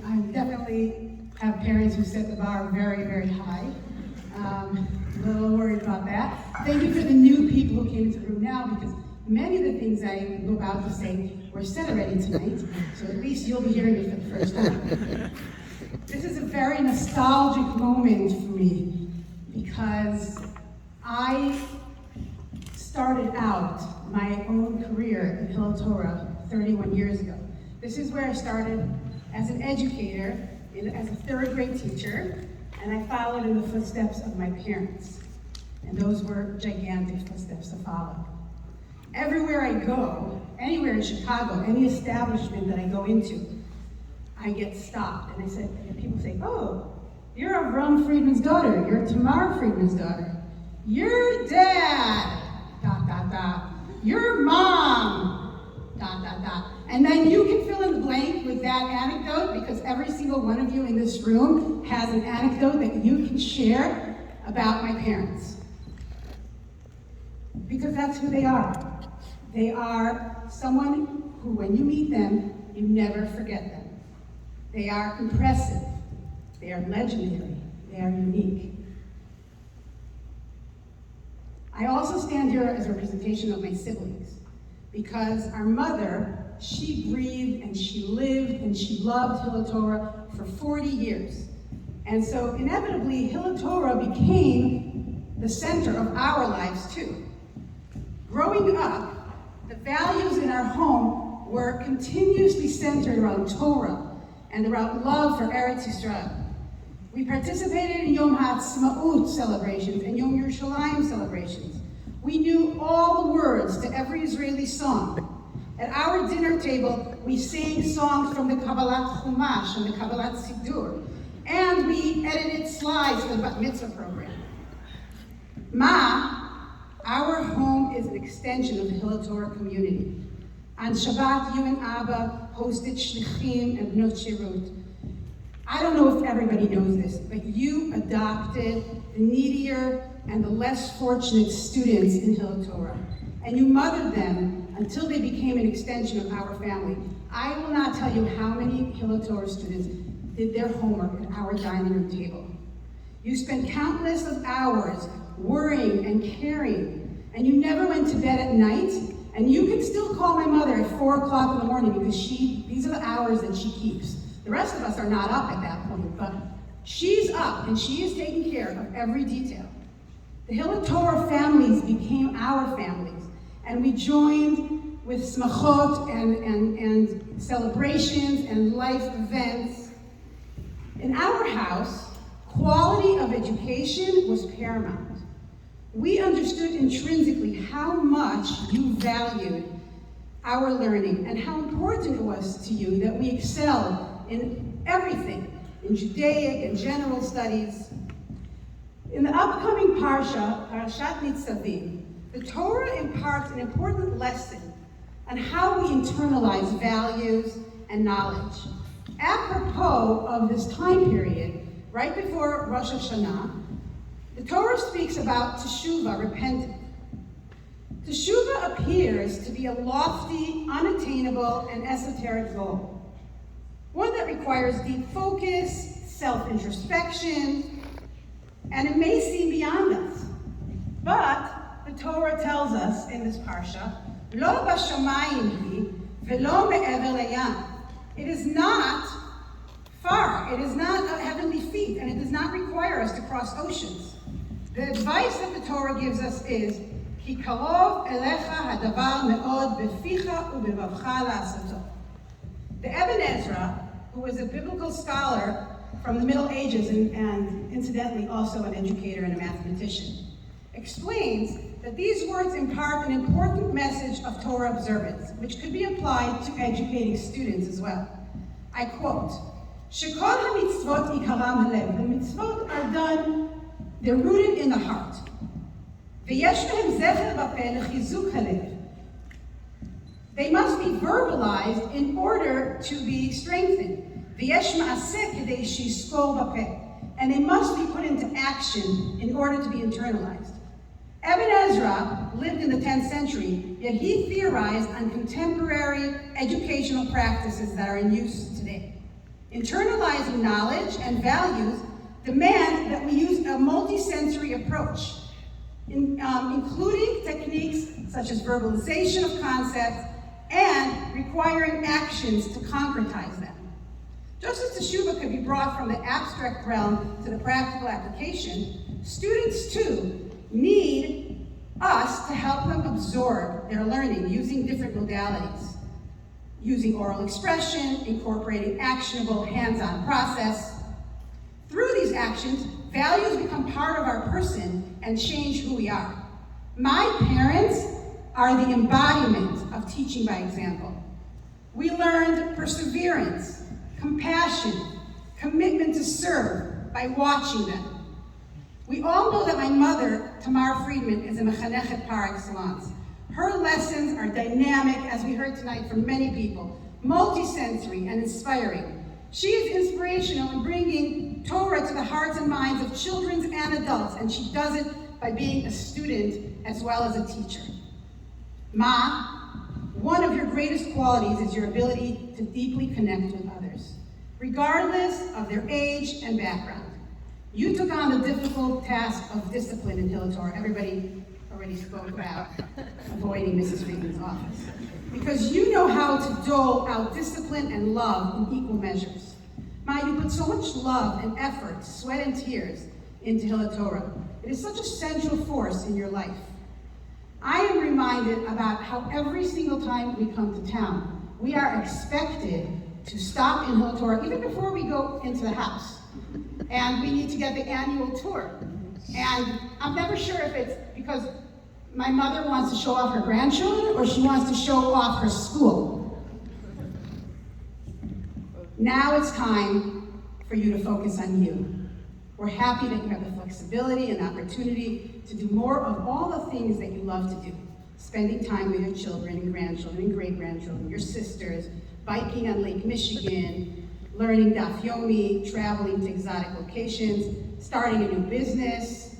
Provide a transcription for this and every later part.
I definitely have parents who set the bar very, very high. A little worried about that. Thank you for the new people who came into the room now, because many of the things I'm about to say were said already tonight, so at least you'll be hearing it for the first time. This is a very nostalgic moment for me, because I started out my own career in Hillel Torah 31 years ago. This is where I started as an educator, as a third grade teacher, and I followed in the footsteps of my parents. And those were gigantic footsteps to follow. Everywhere I go, anywhere in Chicago, any establishment that I go into, I get stopped. And people say, oh, you're Avram Friedman's daughter, you're Tamar Friedman's daughter. Your dad, ... Your mom, ... And then you can fill in the blank with that anecdote, because every single one of you in this room has an anecdote that you can share about my parents. Because that's who they are. They are someone who, when you meet them, you never forget them. They are impressive. They are legendary. They are unique. I also stand here as a representation of my siblings, because our mother, she breathed and she lived and she loved Hillel Torah for 40 years. And so inevitably, Hillel Torah became the center of our lives too. Growing up, the values in our home were continuously centered around Torah and around love for Eretz Yisrael. We participated in Yom HaAtzmaut celebrations and Yom Yerushalayim celebrations. We knew all the words to every Israeli song. At our dinner table, we sang songs from the Kabbalat Chumash and the Kabbalat Siddur, and we edited slides for the Bat Mitzvah program. Our home is an extension of the Hillel Torah community. On Shabbat, you and Abba hosted Shlichim and Bnot Shirut. I don't know if everybody knows this, but you adopted the needier and the less fortunate students in Hillel Torah, and you mothered them until they became an extension of our family. I will not tell you how many Hillel Torah students did their homework at our dining room table. You spent countless of hours worrying and caring, and you never went to bed at night, and you can still call my mother at 4 o'clock in the morning, because these are the hours that she keeps. The rest of us are not up at that point, but she's up, and she is taking care of every detail. The Hillel Torah families became our families, and we joined with smachot and celebrations and life events. In our house, quality of education was paramount. We understood intrinsically how much you valued our learning and how important it was to you that we excel in everything, in Judaic and general studies. In the upcoming Parsha, Parashat Nitzavim, the Torah imparts an important lesson on how we internalize values and knowledge. Apropos of this time period, right before Rosh Hashanah, the Torah speaks about teshuvah, repentance. Teshuvah appears to be a lofty, unattainable, and esoteric goal. One that requires deep focus, self-introspection, and it may seem beyond us. But the Torah tells us in this parsha, Lo b'shamayim hi, velo me'ever layam. It is not far, it is not a heavenly feat, and it does not require us to cross oceans. The advice that the Torah gives us is, Ki karov elecha hadavar me'od beficha ubevavcha la'asato. The Ibn Ezra, who was a biblical scholar from the Middle Ages and incidentally also an educator and a mathematician, explains that these words impart an important message of Torah observance, which could be applied to educating students as well. I quote, Shekol ha-mitzvot ikaram halev. The mitzvot are done, they're rooted in the heart. V'yesh mehem zecher b'peh lechizuk halev. They must be verbalized in order to be strengthened. V'yesh ma'aseh kedei sheyizkor b'peh. And they must be put into action in order to be internalized. Ibn Ezra lived in the 10th century, yet he theorized on contemporary educational practices that are in use today. Internalizing knowledge and values demand that we use a multisensory approach, including techniques such as verbalization of concepts and requiring actions to concretize them. Just as teshuva could be brought from the abstract realm to the practical application, students too need us to help them absorb their learning using different modalities, using oral expression, incorporating actionable hands-on process. Through these actions, values become part of our person and change who we are. My parents are the embodiment of teaching by example. We learned perseverance, compassion, commitment to serve by watching them. We all know that my mother, Tamar Friedman, is a mechanechet par excellence. Her lessons are dynamic, as we heard tonight from many people, multisensory and inspiring. She is inspirational in bringing Torah to the hearts and minds of children and adults, and she does it by being a student as well as a teacher. Ma, one of your greatest qualities is your ability to deeply connect with others, regardless of their age and background. You took on the difficult task of discipline in Hillel Torah. Everybody already spoke about avoiding Mrs. Friedman's office. Because you know how to dole out discipline and love in equal measures. Ma, you put so much love and effort, sweat and tears into Hillel Torah. It is such a central force in your life. I am reminded about how every single time we come to town, we are expected to stop in Hillel Torah, even before we go into the house. And we need to get the annual tour. And I'm never sure if it's because my mother wants to show off her grandchildren or she wants to show off her school. Now it's time for you to focus on you. We're happy that you have the flexibility and opportunity to do more of all the things that you love to do. Spending time with your children and grandchildren and great-grandchildren, your sisters, biking on Lake Michigan, learning daf yomi, traveling to exotic locations, starting a new business.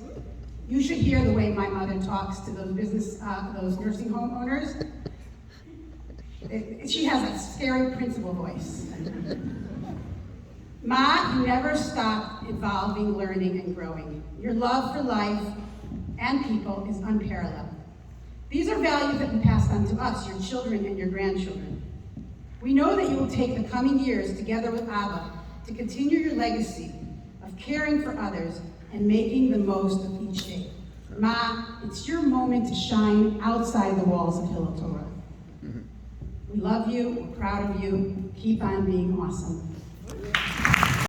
You should hear the way my mother talks to those nursing home owners. She has a scary principal voice. Ma, you never stop evolving, learning, and growing. Your love for life and people is unparalleled. These are values that you passed on to us, your children and your grandchildren. We know that you will take the coming years together with Abba to continue your legacy of caring for others and making the most of each day. Ma, it's your moment to shine outside the walls of Hillel Torah. We love you, we're proud of you. Keep on being awesome.